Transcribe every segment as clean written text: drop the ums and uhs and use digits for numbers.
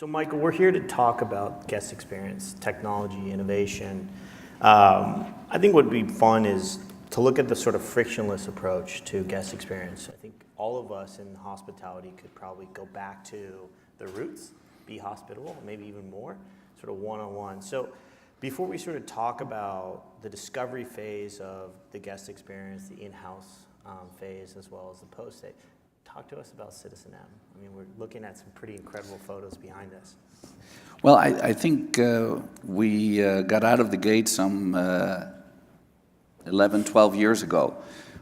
So Michael, we're here to talk about guest experience, technology, innovation. I think what would be fun is to look at the sort of frictionless approach to guest experience. I think all of us in hospitality could probably go back to the roots, be hospitable, maybe even more, sort of one-on-one. So before we sort of talk about the discovery phase of the guest experience, the in-house phase, as well as the post-stay, talk to us about Citizen M. I mean, we're looking at some pretty incredible photos behind us. Well, I think we got out of the gate some 11, 12 years ago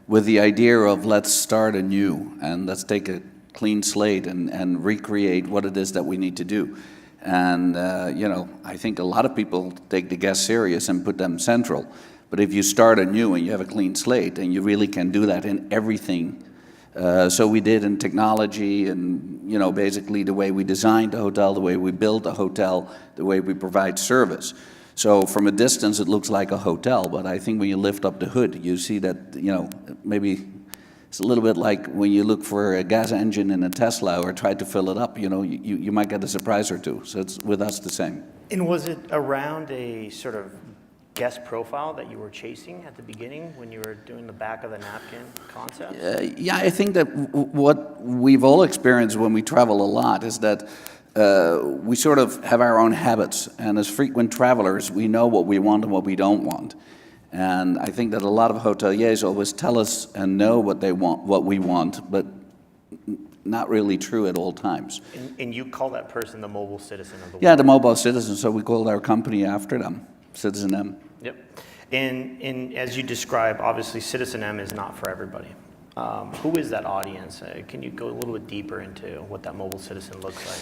with the idea of let's start anew and let's take a clean slate and recreate what it is that we need to do. And, I think a lot of people take the guests serious and put them central. But if you start anew and you have a clean slate, and you really can do that in everything. So we did in technology and, basically the way we designed the hotel, the way we build the hotel, the way we provide service. So from a distance, it looks like a hotel, but I think when you lift up the hood, you see that, maybe it's a little bit like when you look for a gas engine in a Tesla or try to fill it up, you might get a surprise or two. So it's with us the same. And was it around a sort of guest profile that you were chasing at the beginning when you were doing the back of the napkin concept? Yeah, I think that what we've all experienced when we travel a lot is that we sort of have our own habits, and as frequent travelers, we know what we want and what we don't want. And I think that a lot of hoteliers always tell us and know what they want, what we want, but not really true at all times. And you call that person the mobile citizen of the world? Yeah, the mobile citizen, so we called our company after them, Citizen M. Yep. And as you describe, obviously Citizen M is not for everybody. Who is that audience? Can you go a little bit deeper into what that mobile citizen looks like?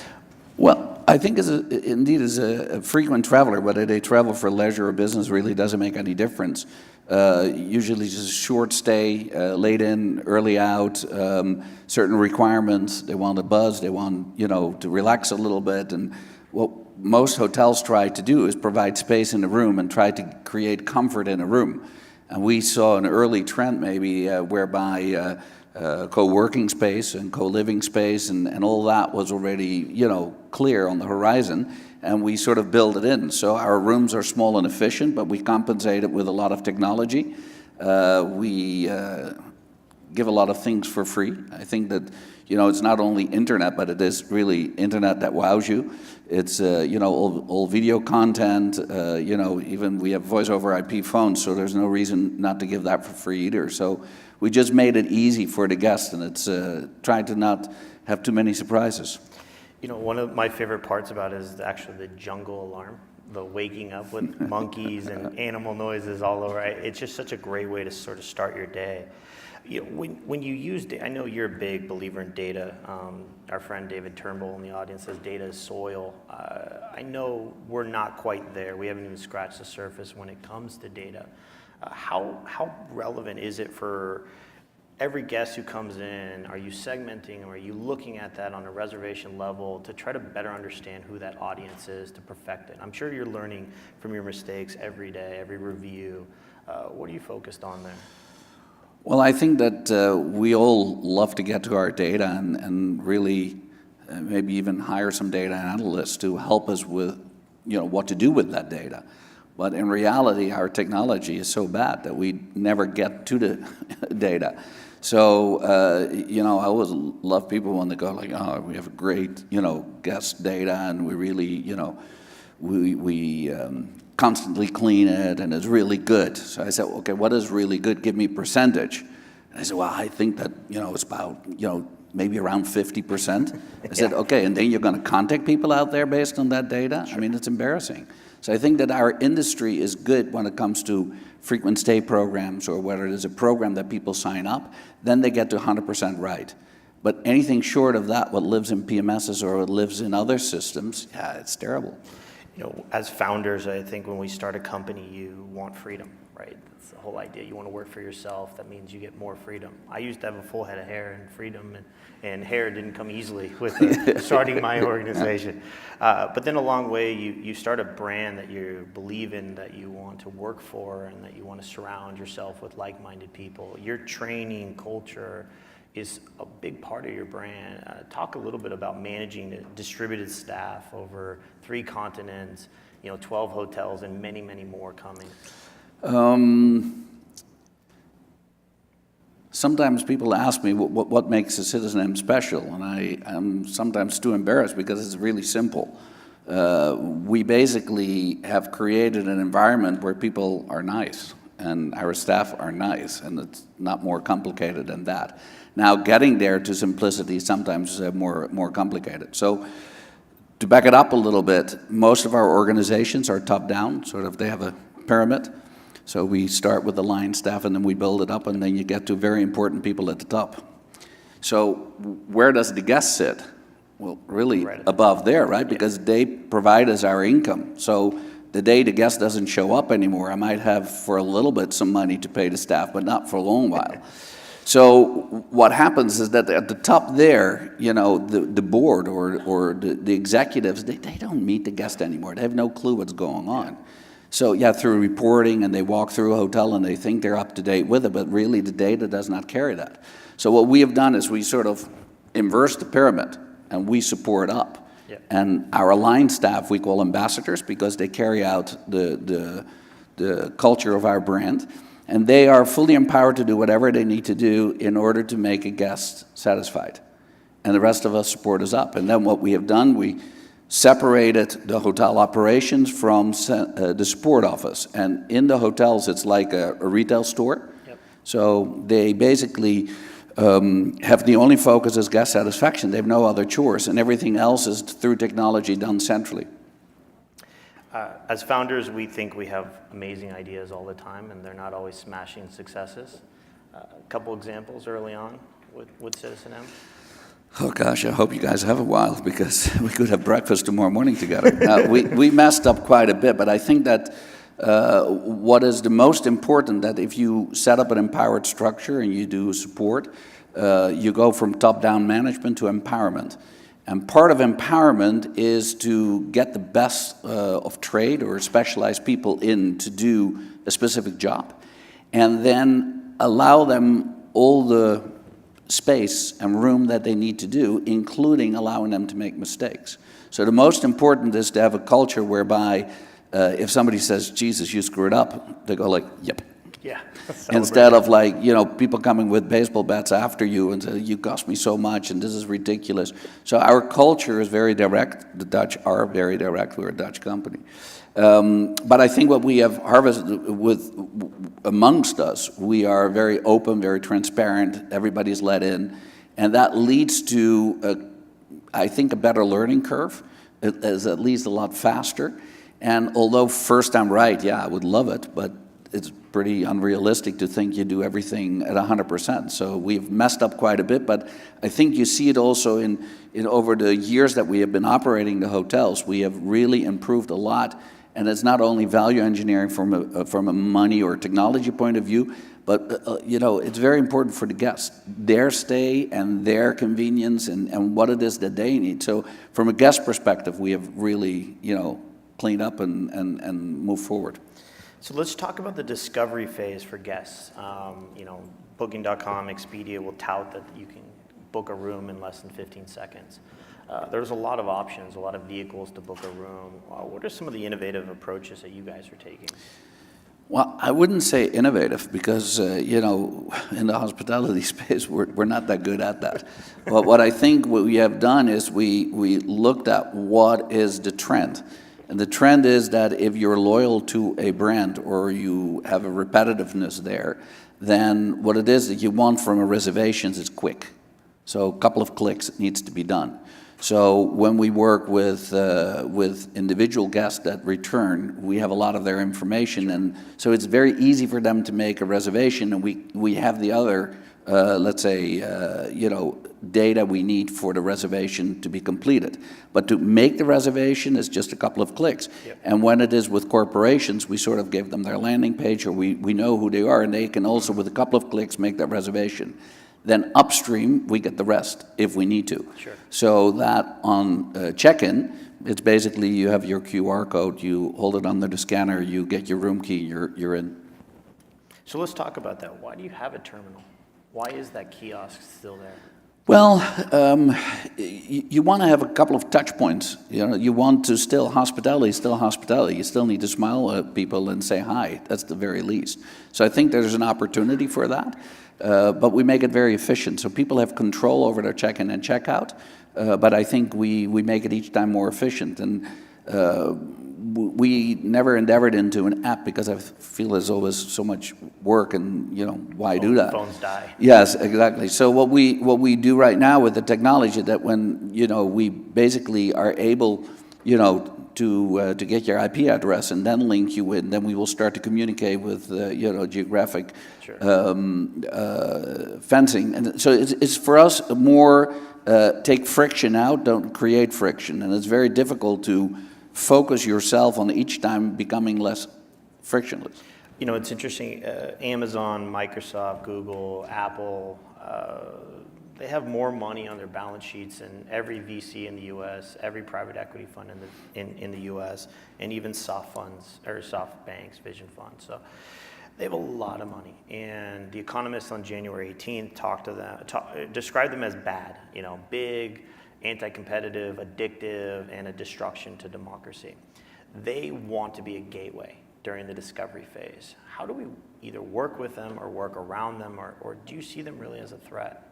Well, I think as a frequent traveler, whether they travel for leisure or business really doesn't make any difference. Usually just a short stay, late in, early out, certain requirements. They want a buzz, they want, to relax a little bit. And what most hotels try to do is provide space in the room and try to create comfort in a room. And we saw an early trend maybe whereby co-working space and co-living space and all that was already, clear on the horizon, and we sort of build it in. So our rooms are small and efficient, but we compensate it with a lot of technology. We give a lot of things for free. I think that, it's not only internet, but it is really internet that wows you. It's, all video content, even we have voice over IP phones, so there's no reason not to give that for free either. So we just made it easy for the guest, and it's trying to not have too many surprises. One of my favorite parts about it is actually the jungle alarm, the waking up with monkeys and animal noises all over. It's just such a great way to sort of start your day. When you use data, I know you're a big believer in data. Our friend David Turnbull in the audience says data is soil. I know we're not quite there. We haven't even scratched the surface when it comes to data. How relevant is it for every guest who comes in? Are you segmenting, or are you looking at that on a reservation level to try to better understand who that audience is to perfect it? I'm sure you're learning from your mistakes every day, every review. What are you focused on there? Well, I think that we all love to get to our data and really maybe even hire some data analysts to help us with, what to do with that data. But in reality, our technology is so bad that we never get to the data. So, I always love people when they go like, oh, we have great, guest data, and we really, we constantly clean it, and it's really good. So I said, okay, what is really good? Give me percentage. And I said, well, I think that, it's about, maybe around 50%. I said, okay, and then you're going to contact people out there based on that data? Sure. I mean, it's embarrassing. So I think that our industry is good when it comes to frequent stay programs, or whether it is a program that people sign up, then they get to 100% right. But anything short of that, what lives in PMSs or what lives in other systems, yeah, it's terrible. As founders, I think when we start a company, you want freedom, right? That's the whole idea. You want to work for yourself. That means you get more freedom. I used to have a full head of hair and freedom, and hair didn't come easily with starting my organization. But then along the way, you start a brand that you believe in, that you want to work for, and that you want to surround yourself with like-minded people. Your training, culture, is a big part of your brand. Talk a little bit about managing a distributed staff over 3 continents, 12 hotels, and many, many more coming. Sometimes people ask me what makes a Citizen M special, and I'm sometimes too embarrassed because it's really simple. We basically have created an environment where people are nice and our staff are nice, and it's not more complicated than that. Now, getting there to simplicity is sometimes more complicated. So to back it up a little bit, most of our organizations are top-down, sort of they have a pyramid. So we start with the line staff and then we build it up, and then you get to very important people at the top. So where does the guest sit? Well, really right above there, right? Because they provide us our income. So the day the guest doesn't show up anymore, I might have for a little bit some money to pay the staff, but not for a long while. So what happens is that at the top there, the board or the executives, they don't meet the guest anymore. They have no clue what's going on. So yeah, through reporting, and they walk through a hotel and they think they're up to date with it, but really the data does not carry that. So what we have done is we sort of inverse the pyramid and we support up. Yep. And our line staff, we call ambassadors because they carry out the culture of our brand. And they are fully empowered to do whatever they need to do in order to make a guest satisfied. And the rest of us support us up. And then what we have done, we separated the hotel operations from the support office. And in the hotels, it's like a retail store. Yep. So they basically have the only focus is guest satisfaction. They have no other chores, and everything else is through technology done centrally. As founders, we think we have amazing ideas all the time, and they're not always smashing successes. A couple examples early on with Citizen M. Oh gosh, I hope you guys have a while, because we could have breakfast tomorrow morning together. We messed up quite a bit, but I think that what is the most important, that if you set up an empowered structure and you do support, you go from top-down management to empowerment. And part of empowerment is to get the best of trade or specialized people in to do a specific job, and then allow them all the space and room that they need to do, including allowing them to make mistakes. So the most important is to have a culture whereby if somebody says, Jesus, you screwed up, they go like, yep. Yeah. Instead of like, people coming with baseball bats after you and say, you cost me so much and this is ridiculous. So our culture is very direct. The Dutch are very direct. We're a Dutch company. But I think what we have harvested amongst us, we are very open, very transparent, everybody's let in, and that leads to, I think, a better learning curve. It is at least a lot faster. And although first time right, yeah, I would love it, but it's pretty unrealistic to think you do everything at 100%. So we've messed up quite a bit, but I think you see it also in over the years that we have been operating the hotels. We have really improved a lot, and it's not only value engineering from a money or technology point of view, but it's very important for the guests, their stay and their convenience and what it is that they need. So from a guest perspective, we have really cleaned up and moved forward. So let's talk about the discovery phase for guests. Booking.com, Expedia will tout that you can book a room in less than 15 seconds. There's a lot of options, a lot of vehicles to book a room. What are some of the innovative approaches that you guys are taking? Well, I wouldn't say innovative because, in the hospitality space, we're not that good at that. But what I think what we have done is we looked at what is the trend. And the trend is that if you're loyal to a brand or you have a repetitiveness there, then what it is that you want from a reservations is quick. So a couple of clicks needs to be done. So when we work with individual guests that return, we have a lot of their information, and so it's very easy for them to make a reservation, and we have the other, data we need for the reservation to be completed. But to make the reservation is just a couple of clicks. Yep. And when it is with corporations, we sort of give them their landing page, or we know who they are, and they can also, with a couple of clicks, make that reservation. Then upstream, we get the rest if we need to. Sure. So that on check-in, it's basically you have your QR code, you hold it under the scanner, you get your room key, you're in. So let's talk about that. Why do you have a terminal? Why is that kiosk still there? Well, you want to have a couple of touch points. You know, you want to still hospitality. You still need to smile at people and say hi. That's the very least. So I think there's an opportunity for that, but we make it very efficient. So people have control over their check-in and check-out, but I think we make it each time more efficient. And we never endeavored into an app because I feel there's always so much work, and why do that? Phones die. Yes, exactly. So what we do right now with the technology, that when we basically are able to get your IP address and then link you in, then we will start to communicate with geographic fencing, and so it's for us more take friction out, don't create friction, and it's very difficult to focus yourself on each time becoming less frictionless. It's interesting, Amazon, Microsoft, Google, Apple, they have more money on their balance sheets than every VC in the U.S., every private equity fund in the U.S., and even soft funds, or soft banks, vision funds. So they have a lot of money. And The Economist on January 18th described them as bad, big, anti-competitive, addictive, and a destruction to democracy. They want to be a gateway during the discovery phase. How do we either work with them or work around them, or do you see them really as a threat?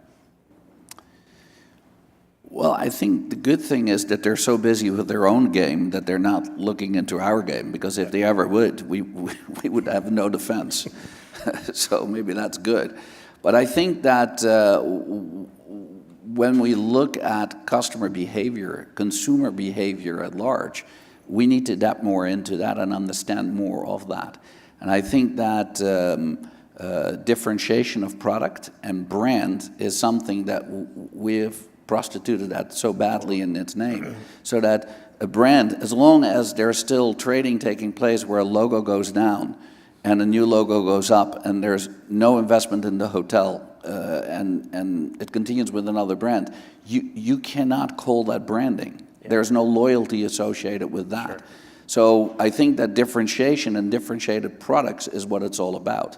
Well, I think the good thing is that they're so busy with their own game that they're not looking into our game, because if they ever would, we would have no defense. So maybe that's good. But I think that when we look at customer behavior, consumer behavior at large, we need to adapt more into that and understand more of that. And I think that differentiation of product and brand is something that we've prostituted that so badly in its name. So that a brand, as long as there's still trading taking place where a logo goes down and a new logo goes up and there's no investment in the hotel, and it continues with another brand, you cannot call that branding. Yeah. There's no loyalty associated with that. Sure. So I think that differentiation and differentiated products is what it's all about.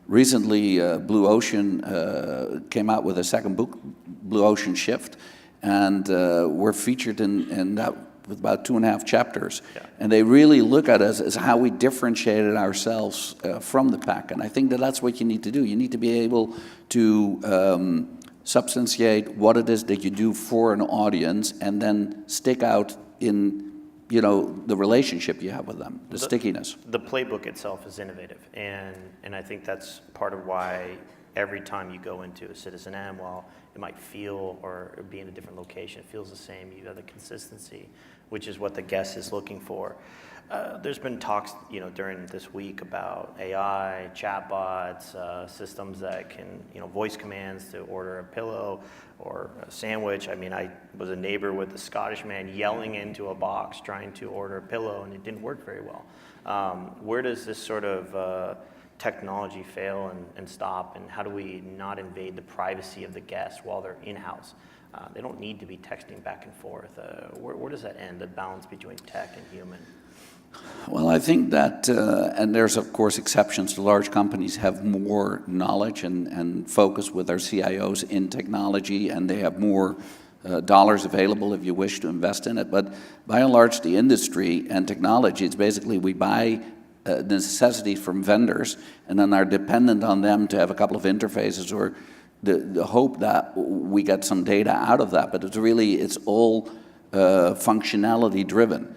Recently, Blue Ocean came out with a second book, Blue Ocean Shift, and we're featured in that with about 2.5 chapters. Yeah. And they really look at us as how we differentiated ourselves from the pack. And I think that that's what you need to do. You need to be able to substantiate what it is that you do for an audience, and then stick out in the relationship you have with them, the stickiness. The playbook itself is innovative, and I think that's part of why every time you go into a Citizen M, while it might feel or be in a different location, it feels the same. You have the consistency, which is what the guest is looking for. There's been talks, during this week about AI, chatbots, systems that can, voice commands to order a pillow or a sandwich. I mean, I was a neighbor with a Scottish man yelling into a box trying to order a pillow, and it didn't work very well. Where does this sort of technology fail and stop, and how do we not invade the privacy of the guests while they're in-house? They don't need to be texting back and forth. Where does that end, the balance between tech and human? Well, I think that, and there's of course exceptions, the large companies have more knowledge and focus with their CIOs in technology, and they have more dollars available if you wish to invest in it. But by and large, the industry and technology, it's basically we buy necessities from vendors and then are dependent on them to have a couple of interfaces, or the hope that we get some data out of that. But it's all functionality driven.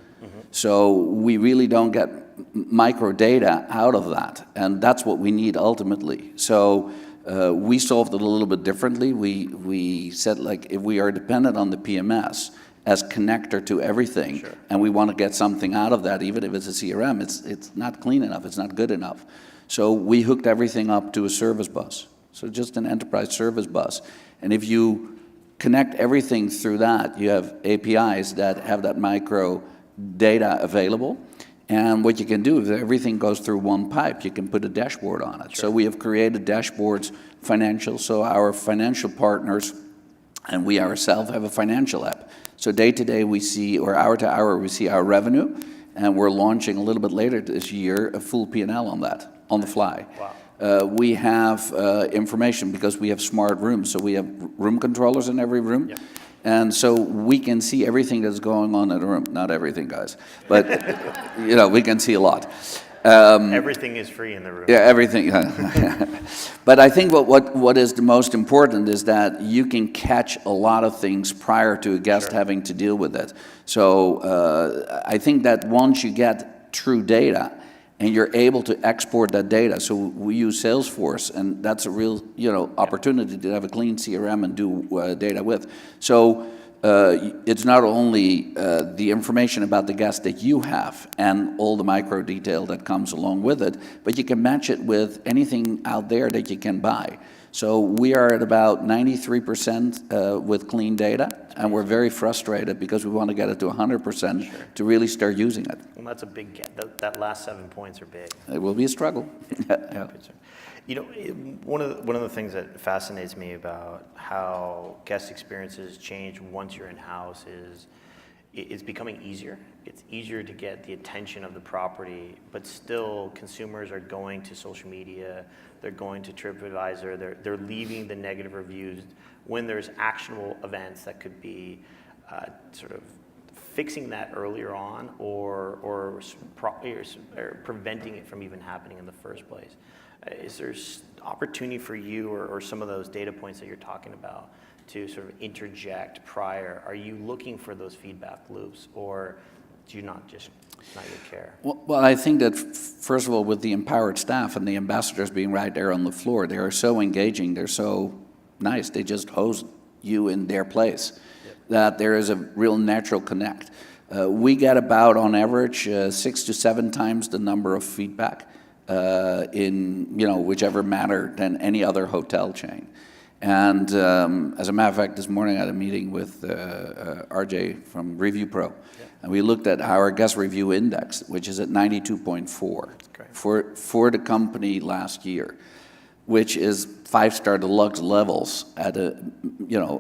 So we really don't get micro data out of that, and that's what we need ultimately. So we solved it a little bit differently. We said, like, if we are dependent on the PMS as connector to everything, sure, and we want to get something out of that, even if it's a CRM, it's not clean enough, it's not good enough. So we hooked everything up to a service bus, so just an enterprise service bus. And if you connect everything through that, you have APIs that have that micro data available, and what you can do is everything goes through one pipe. You can put a dashboard on it. Sure. So we have created dashboards, financial, so our financial partners and we ourselves have a financial app. So day to day we see, or hour to hour, we see our revenue, and we're launching a little bit later this year a full P&L on that, on the fly. Wow. We have information because we have smart rooms. So we have room controllers in every room. Yep. And so we can see everything that's going on in the room. Not everything, guys, but you know, we can see a lot. Everything is free in the room. Yeah, everything. But I think what is the most important is that you can catch a lot of things prior to a guest Sure. having to deal with it. So I think that once you get true data and you're able to export that data, so we use Salesforce, and that's a real opportunity to have a clean CRM and do data with. So it's not only the information about the guest that you have and all the micro detail that comes along with it, but you can match it with anything out there that you can buy. So we are at about 93% with clean data, and we're very frustrated because we want to get it to 100% Sure. to really start using it. Well, that's a big get. That last 7 points are big. It will be a struggle. Yeah. You know, one of the things that fascinates me about how guest experiences change once you're in-house is it's becoming easier. It's easier to get the attention of the property, but still consumers are going to social media, they're going to TripAdvisor, they're leaving the negative reviews when there's actionable events that could be sort of fixing that earlier on or preventing it from even happening in the first place. Is there opportunity for you or some of those data points that you're talking about to sort of interject prior? Are you looking for those feedback loops, or do you not yet care? Well, I think that, first of all, with the empowered staff and the ambassadors being right there on the floor, they are so engaging, they're so nice, they just host you in their place, that there is a real natural connect. We get about, on average, 6 to 7 times the number of feedback in whichever manner than any other hotel chain. And as a matter of fact, this morning I had a meeting with RJ from Review Pro, and we looked at our guest review index, which is at 92.4 for the company last year, which is 5-star deluxe levels at a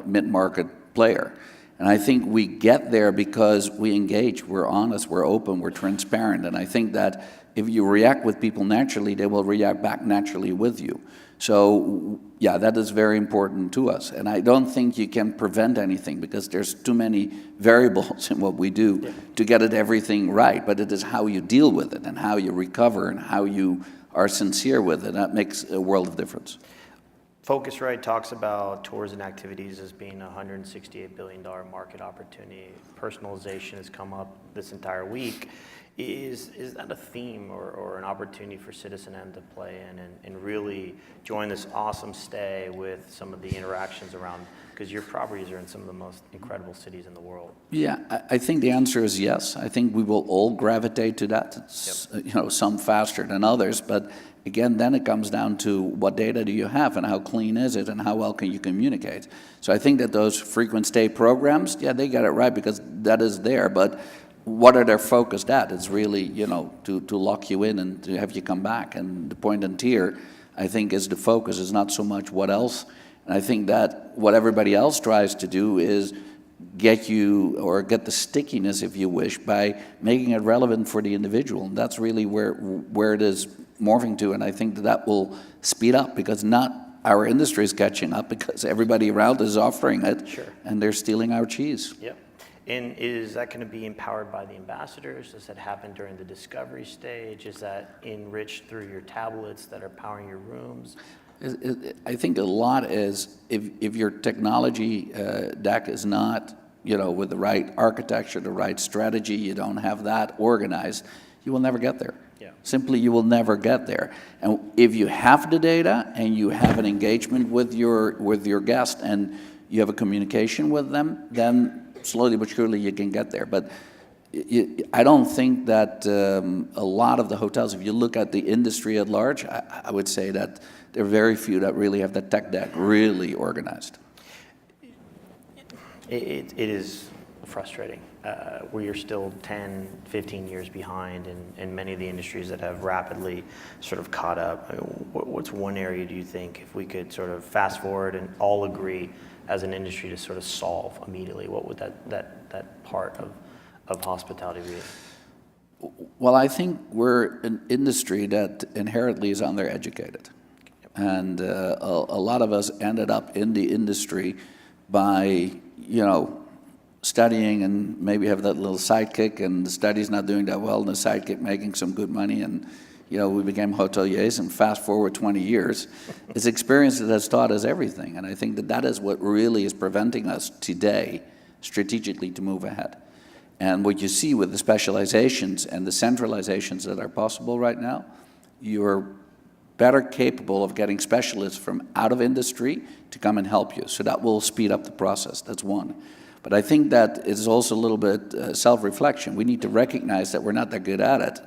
mid-market player. And I think we get there because we engage, we're honest, we're open, we're transparent, and I think that if you react with people naturally, they will react back naturally with you. So, yeah, that is very important to us. And I don't think you can prevent anything because there's too many variables in what we do to get it everything right. But it is how you deal with it and how you recover and how you are sincere with it. That makes a world of difference. Focusrite talks about tours and activities as being a $168 billion market opportunity. Personalization has come up this entire week. Is that a theme or an opportunity for Citizen M to play in and really join this awesome stay with some of the interactions around, because your properties are in some of the most incredible cities in the world? Yeah, I think the answer is yes. I think we will all gravitate to that. It's, some faster than others, but again, then it comes down to what data do you have and how clean is it and how well can you communicate. So I think that those frequent stay programs, yeah, they get it right because that is there, but what are they focused at? It's really, to lock you in and to have you come back. And the point and tier, I think, is the focus, is not so much what else. And I think that what everybody else tries to do is get you, or get the stickiness, if you wish, by making it relevant for the individual. And that's really where it is morphing to. And I think that will speed up because not our industry is catching up because everybody around is offering it. Sure. And they're stealing our cheese. Yep. And is that going to be empowered by the ambassadors? Does that happen during the discovery stage? Is that enriched through your tablets that are powering your rooms? I think a lot is if your technology deck is not, with the right architecture, the right strategy, you don't have that organized, you will never get there. Yeah. Simply, you will never get there. And if you have the data and you have an engagement with your guest and you have a communication with them, then slowly but surely you can get there. But I don't think that a lot of the hotels, if you look at the industry at large, I would say that there are very few that really have the tech deck really organized. It is frustrating. We are still 10, 15 years behind in many of the industries that have rapidly sort of caught up. What's one area do you think, if we could sort of fast forward and all agree as an industry to sort of solve immediately, what would that part of hospitality be? Well, I think we're an industry that inherently is undereducated. And a lot of us ended up in the industry by, studying and maybe have that little sidekick, and the study's not doing that well, and the sidekick making some good money, and we became hoteliers, and fast forward 20 years, it's experience that has taught us everything. And I think that is what really is preventing us today strategically to move ahead. And what you see with the specializations and the centralizations that are possible right now, you're better capable of getting specialists from out of industry to come and help you. So that will speed up the process. That's one. But I think that it is also a little bit self-reflection. We need to recognize that we're not that good at it,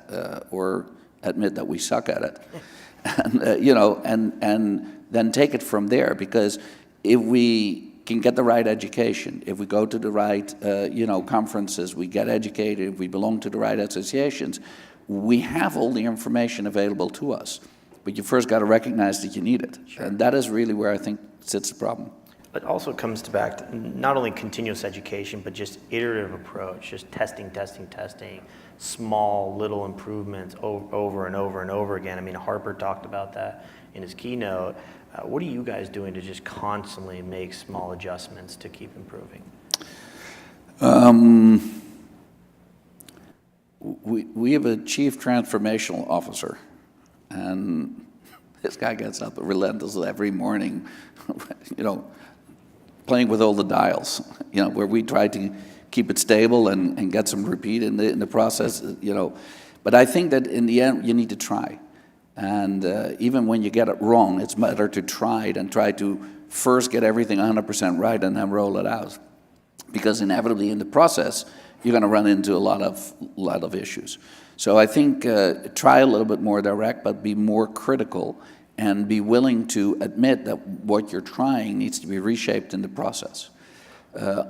or admit that we suck at it, and and then take it from there. Because if we can get the right education, if we go to the right conferences, we get educated, if we belong to the right associations, we have all the information available to us. But you first got to recognize that you need it. Sure. And that is really where I think sits the problem. It also comes back to not only continuous education, but just iterative approach, just testing, small little improvements over and over and over again. I mean, Harper talked about that in his keynote. What are you guys doing to just constantly make small adjustments to keep improving? We have a chief transformational officer, and this guy gets up relentlessly every morning, playing with all the dials, where we try to keep it stable and get some repeat in the process, But I think that in the end, you need to try. And even when you get it wrong, it's better to try it and try to first get everything 100% right and then roll it out. Because inevitably in the process, you're going to run into a lot of issues. So I think try a little bit more direct, but be more critical and be willing to admit that what you're trying needs to be reshaped in the process.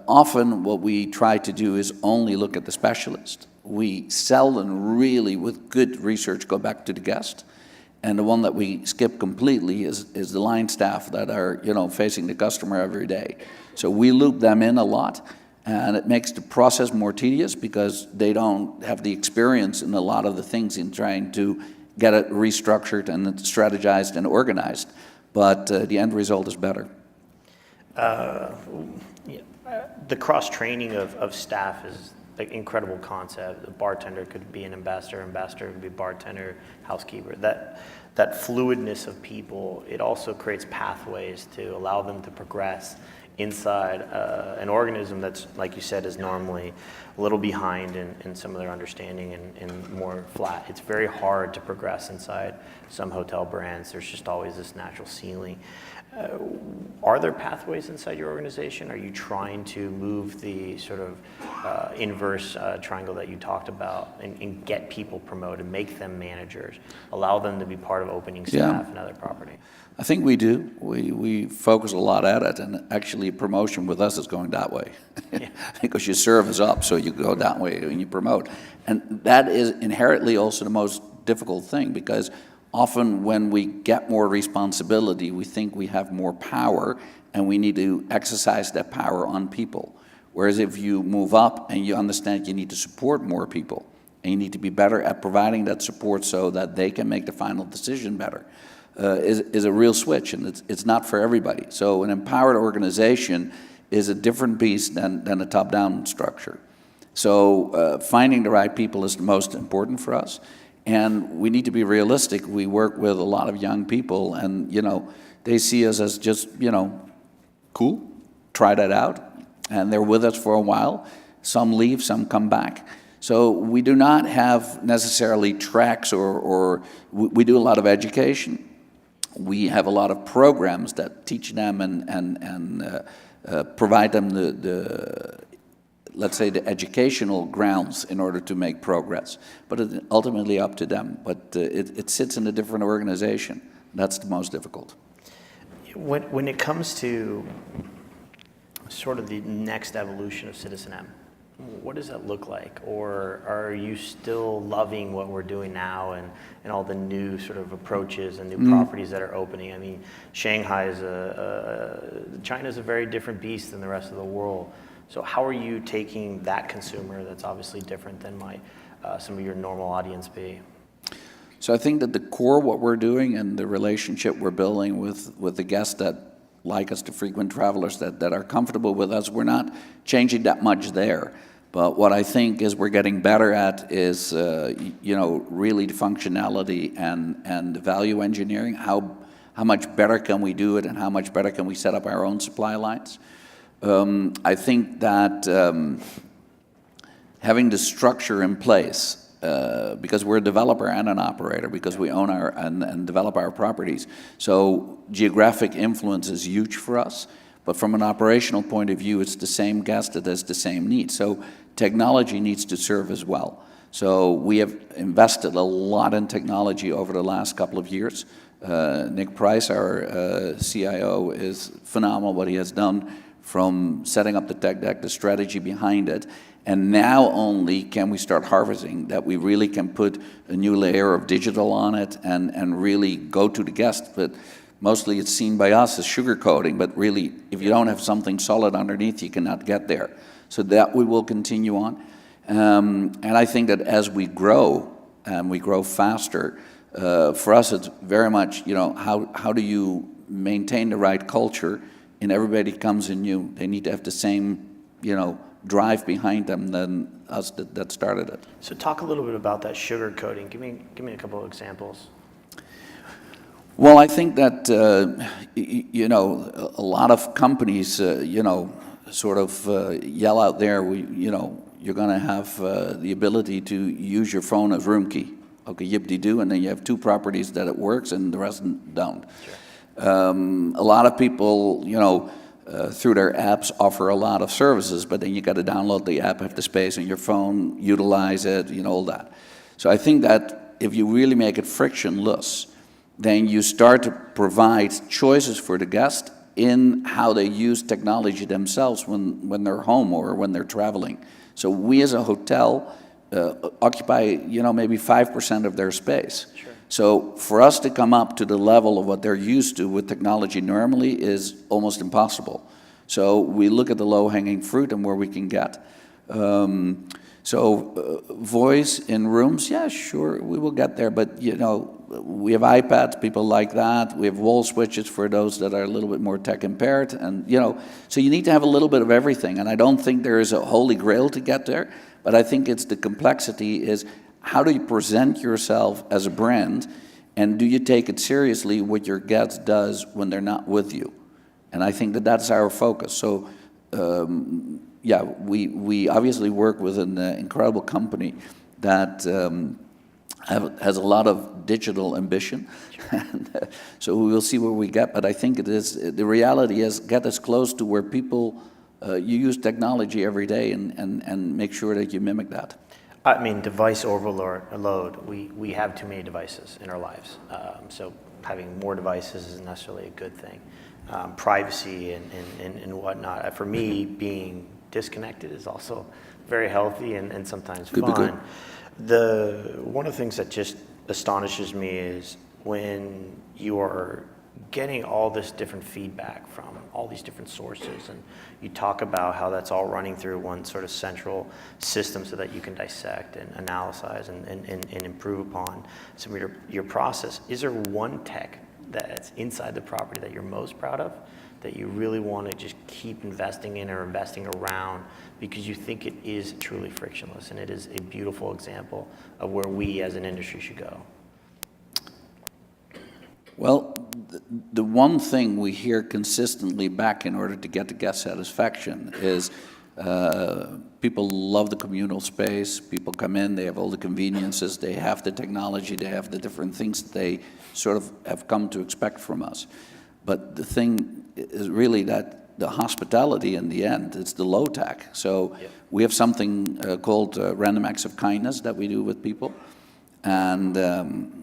Often what we try to do is only look at the specialist. We seldom really, with good research, go back to the guest. And the one that we skip completely is the line staff that are facing the customer every day. So we loop them in a lot, and it makes the process more tedious because they don't have the experience in a lot of the things in trying to get it restructured and strategized and organized. But the end result is better. The cross-training of staff is an incredible concept. A bartender could be an ambassador could be bartender, housekeeper. That fluidness of people, it also creates pathways to allow them to progress inside an organism that's, like you said, is normally a little behind in some of their understanding and more flat. It's very hard to progress inside some hotel brands. There's just always this natural ceiling. Are there pathways inside your organization? Are you trying to move the sort of inverse triangle that you talked about and get people promoted, make them managers, allow them to be part of opening staff and other property? I think we do. We focus a lot at it, and actually promotion with us is going that way. Yeah. Because your serve is up, so you go that way and you promote. And that is inherently also the most difficult thing, because often when we get more responsibility, we think we have more power, and we need to exercise that power on people. Whereas if you move up and you understand you need to support more people, and you need to be better at providing that support so that they can make the final decision better, is a real switch, and it's not for everybody. So an empowered organization is a different beast than a top-down structure. So finding the right people is the most important for us. And we need to be realistic. We work with a lot of young people, and they see us as just cool, try that out, and they're with us for a while. Some leave, some come back. So we do not have necessarily tracks, or we do a lot of education. We have a lot of programs that teach them and provide them let's say, the educational grounds in order to make progress. But it's ultimately up to them. But it sits in a different organization. That's the most difficult. When it comes to sort of the next evolution of citizen-M, what does that look like? Or are you still loving what we're doing now and all the new sort of approaches and new properties that are opening? I mean, Shanghai China's a very different beast than the rest of the world. So how are you taking that consumer that's obviously different than some of your normal audience be? So I think that the core of what we're doing and the relationship we're building with the guests that like us, the frequent travelers that are comfortable with us, we're not changing that much there. But what I think is we're getting better at is, really the functionality and the value engineering. How much better can we do it, and how much better can we set up our own supply lines? I think that having the structure in place, because we're a developer and an operator, because we own and develop our properties, so geographic influence is huge for us. But from an operational point of view, it's the same guest that has the same needs. So technology needs to serve as well. So we have invested a lot in technology over the last couple of years. Nick Price, our CIO, is phenomenal what he has done from setting up the tech deck, the strategy behind it. And now only can we start harvesting that we really can put a new layer of digital on it and really go to the guest. But mostly it's seen by us as sugarcoating, but really, if you don't have something solid underneath, you cannot get there. So that we will continue on. And I think that as we grow, and we grow faster, for us it's very much, how do you maintain the right culture, and everybody comes in new. They need to have the same, drive behind them than us that started it. So talk a little bit about that sugar coating. Give me a couple of examples. Well, I think that, a lot of companies, sort of yell out there, you're going to have the ability to use your phone as room key. Okay, yip-de-doo, and then you have two properties that it works and the rest don't. Sure. A lot of people, through their apps offer a lot of services, but then you got to download the app, have the space on your phone, utilize it, all that. So I think that if you really make it frictionless, then you start to provide choices for the guest in how they use technology themselves when they're home or when they're traveling. So we as a hotel occupy, maybe 5% of their space. Sure. So for us to come up to the level of what they're used to with technology normally is almost impossible. So we look at the low-hanging fruit and where we can get. Voice in rooms, yeah, sure, we will get there. But, we have iPads, people like that. We have wall switches for those that are a little bit more tech impaired. And, so you need to have a little bit of everything. And I don't think there is a holy grail to get there. But I think it's the complexity is how do you present yourself as a brand, and do you take it seriously what your guest does when they're not with you? And I think that that's our focus. So, we obviously work with an incredible company that has a lot of digital ambition. And, so we will see where we get, but I think the reality is get as close to where people, you use technology every day and make sure that you mimic that. I mean, device overload, we have too many devices in our lives. So having more devices isn't necessarily a good thing. Privacy and whatnot. For me, being disconnected is also very healthy and sometimes fun. One of the things that just astonishes me is when you are getting all this different feedback from all these different sources, and you talk about how that's all running through one sort of central system so that you can dissect and analyze and improve upon some of your process. Is there one tech that's inside the property that you're most proud of, that you really want to just keep investing in or investing around because you think it is truly frictionless and it is a beautiful example of where we as an industry should go? Well, the one thing we hear consistently back in order to get the guest satisfaction is people love the communal space. People come in, they have all the conveniences, they have the technology, they have the different things that they sort of have come to expect from us. But the thing is really that the hospitality in the end, it's the low tech. So we have something called random acts of kindness that we do with people. And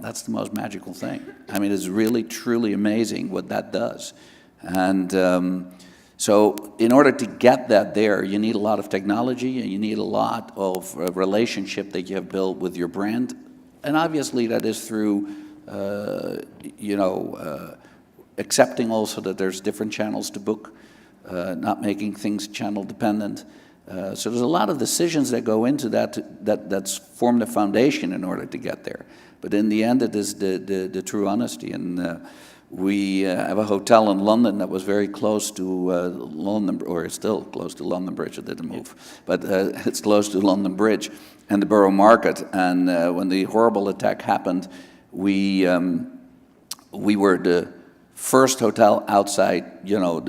that's the most magical thing. I mean, it's really, truly amazing what that does. And so in order to get that there, you need a lot of technology, and you need a lot of relationship that you have built with your brand. And obviously that is through, accepting also that there's different channels to book, not making things channel dependent. So there's a lot of decisions that go into that's form the foundation in order to get there. But in the end, it is the true honesty. And we have a hotel in London that was very close to London, or it's still close to London Bridge. It didn't move, but it's close to London Bridge and the Borough Market. And when the horrible attack happened, we were the first hotel outside, you know,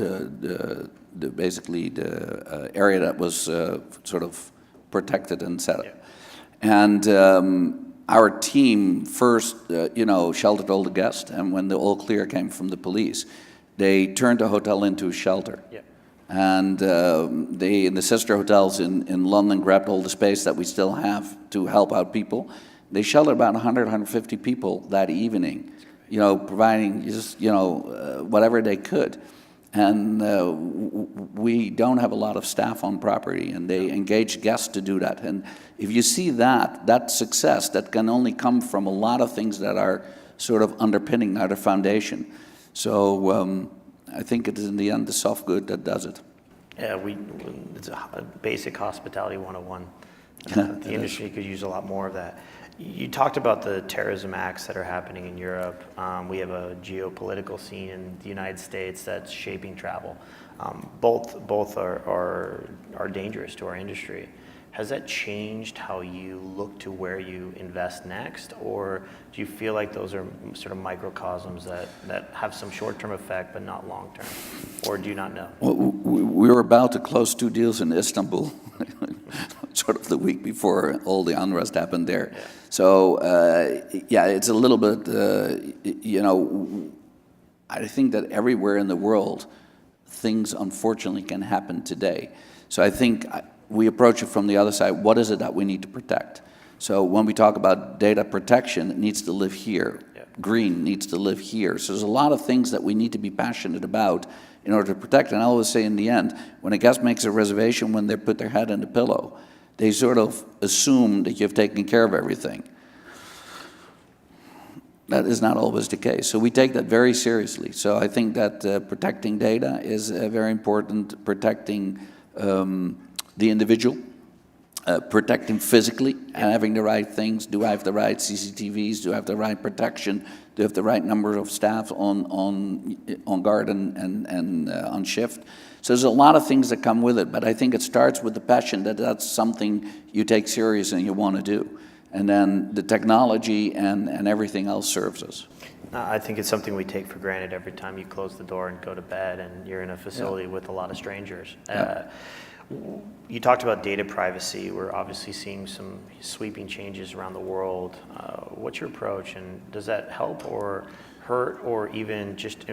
basically the area that was sort of protected and set up. Yeah. And our team first, you know, sheltered all the guests, and when the all clear came from the police, they turned the hotel into a shelter. Yeah. And they, in the sister hotels in London, grabbed all the space that we still have to help out people. They sheltered about 100, 150 people that evening, you know, providing just, you know, whatever they could. And we don't have a lot of staff on property, and they engage guests to do that. And if you see that success, that can only come from a lot of things that are sort of underpinning our foundation. So I think it is in the end the soft good that does it. Yeah, it's a basic hospitality 101. The industry could use a lot more of that. You talked about the terrorism acts that are happening in Europe. We have a geopolitical scene in the United States that's shaping travel. Both are dangerous to our industry. Has that changed how you look to where you invest next, or do you feel like those are sort of microcosms that have some short-term effect but not long-term, or do you not know? Well, we were about to close 2 deals in Istanbul, sort of the week before all the unrest happened there. Yeah. So, yeah, it's a little bit, you know, I think that everywhere in the world, things unfortunately can happen today. So I think we approach it from the other side. What is it that we need to protect? So when we talk about data protection, it needs to live here. Yeah. Green needs to live here. So there's a lot of things that we need to be passionate about in order to protect. And I always say in the end, when a guest makes a reservation, when they put their head in the pillow, they sort of assume that you've taken care of everything. That is not always the case. So we take that very seriously. So I think that protecting data is very important, protecting the individual, protecting physically and having the right things. Do I have the right CCTVs? Do I have the right protection? Do I have the right number of staff on guard and on shift? So there's a lot of things that come with it, but I think it starts with the passion that that's something you take serious and you want to do. And then the technology and everything else serves us. I think it's something we take for granted every time you close the door and go to bed and you're in a facility with a lot of strangers. Yeah. You talked about data privacy. We're obviously seeing some sweeping changes around the world. What's your approach, and does that help or hurt, or even just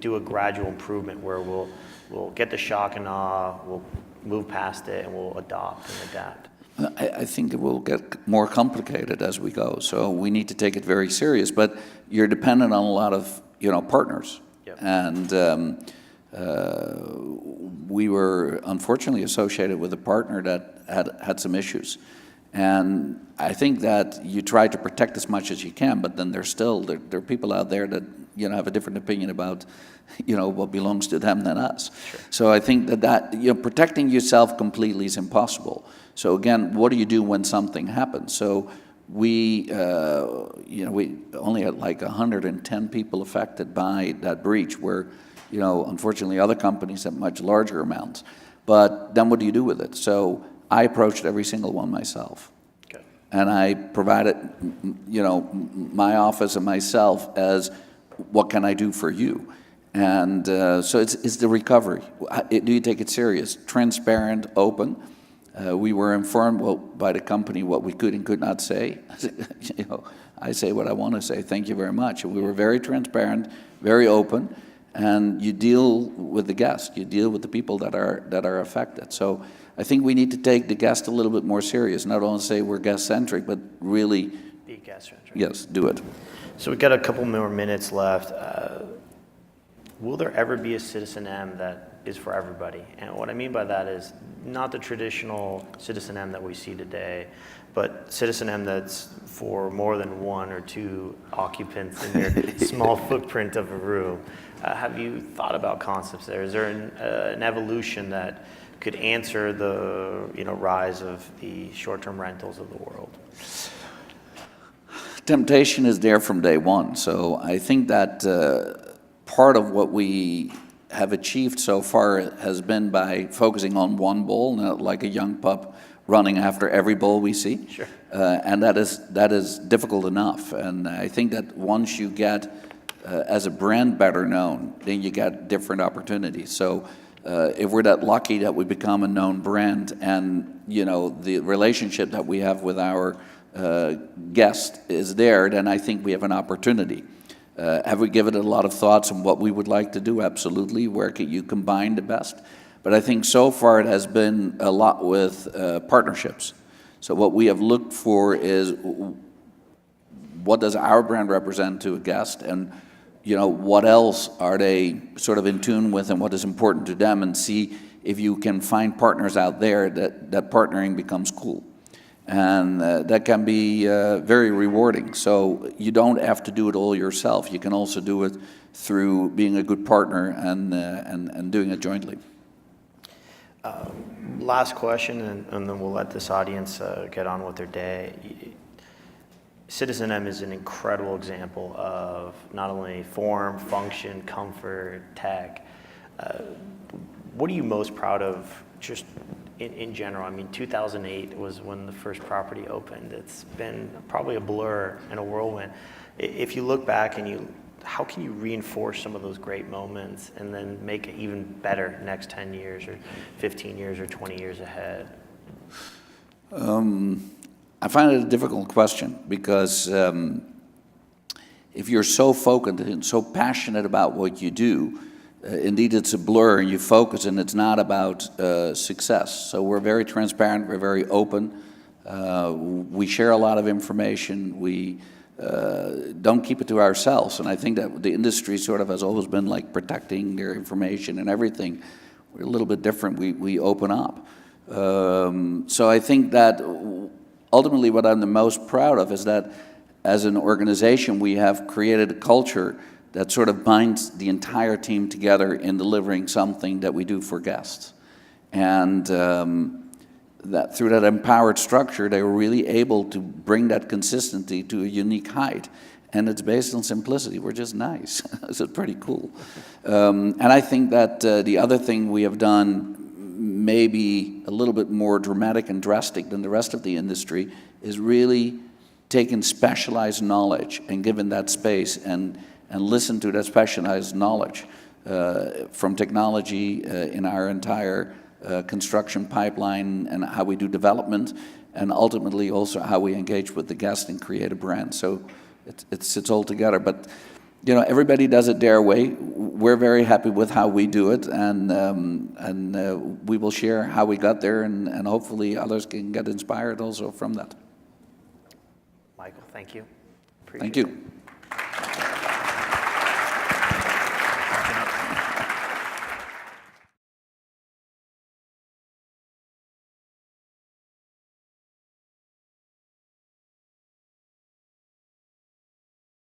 do a gradual improvement where we'll get the shock and awe, we'll move past it, and we'll adopt and adapt? I think it will get more complicated as we go. So we need to take it very serious. But you're dependent on a lot of, you know, partners. Yep. And we were unfortunately associated with a partner that had some issues. And I think that you try to protect as much as you can, but then there are people out there that, you know, have a different opinion about, you know, what belongs to them than us. Sure. So I think that you know, protecting yourself completely is impossible. So again, what do you do when something happens? So we only had like 110 people affected by that breach, where, you know, unfortunately other companies have much larger amounts. But then what do you do with it? So I approached every single one myself. Okay. And I provided, you know, my office and myself as, what can I do for you? And so it's the recovery. Do you take it serious? Transparent, open. We were informed by the company what we could and could not say. You know, I say what I want to say. Thank you very much. And we were very transparent, very open, and you deal with the guests. You deal with the people that are affected. So I think we need to take the guest a little bit more serious. Not only say we're guest-centric, but really be guest-centric. Yes, do it. So we've got a couple more minutes left. Will there ever be a Citizen M that is for everybody? And what I mean by that is not the traditional Citizen M that we see today, but Citizen M that's for more than one or two occupants in your small footprint of a room. Have you thought about concepts there? Is there an evolution that could answer the rise of the short-term rentals of the world? Temptation is there from day one. So I think that part of what we have achieved so far has been by focusing on one ball, not like a young pup running after every ball we see. Sure. And that is difficult enough. And I think that once you get, as a brand, better known, then you get different opportunities. So if we're that lucky that we become a known brand, and the relationship that we have with our guest is there, then I think we have an opportunity. Have we given it a lot of thoughts on what we would like to do? Absolutely. Where can you combine the best? But I think so far it has been a lot with partnerships. So what we have looked for is, what does our brand represent to a guest, and what else are they sort of in tune with, and what is important to them, and see if you can find partners out there that partnering becomes cool. And that can be very rewarding. So you don't have to do it all yourself. You can also do it through being a good partner and doing it jointly. Last question, and then we'll let this audience get on with their day. Citizen M is an incredible example of not only form, function, comfort, tech. What are you most proud of just in general? I mean, 2008 was when the first property opened. It's been probably a blur and a whirlwind. If you look back and how can you reinforce some of those great moments and then make it even better next 10 years or 15 years or 20 years ahead? I find it a difficult question because if you're so focused and so passionate about what you do, indeed it's a blur and you focus, and it's not about success. So we're very transparent, we're very open, we share a lot of information, we don't keep it to ourselves. And I think that the industry sort of has always been like protecting their information and everything. We're a little bit different, we open up. So I think that ultimately what I'm the most proud of is that as an organization we have created a culture that sort of binds the entire team together in delivering something that we do for guests. And that through that empowered structure, they were really able to bring that consistency to a unique height. And it's based on simplicity. We're just nice. So it's pretty cool. And I think that the other thing we have done, maybe a little bit more dramatic and drastic than the rest of the industry, is really taken specialized knowledge and given that space and listen to that specialized knowledge from technology in our entire construction pipeline, and how we do development, and ultimately also how we engage with the guest and create a brand. So it's all together. But everybody does it their way. We're very happy with how we do it, and we will share how we got there, and hopefully others can get inspired also from that. Michael, thank you. Thank you.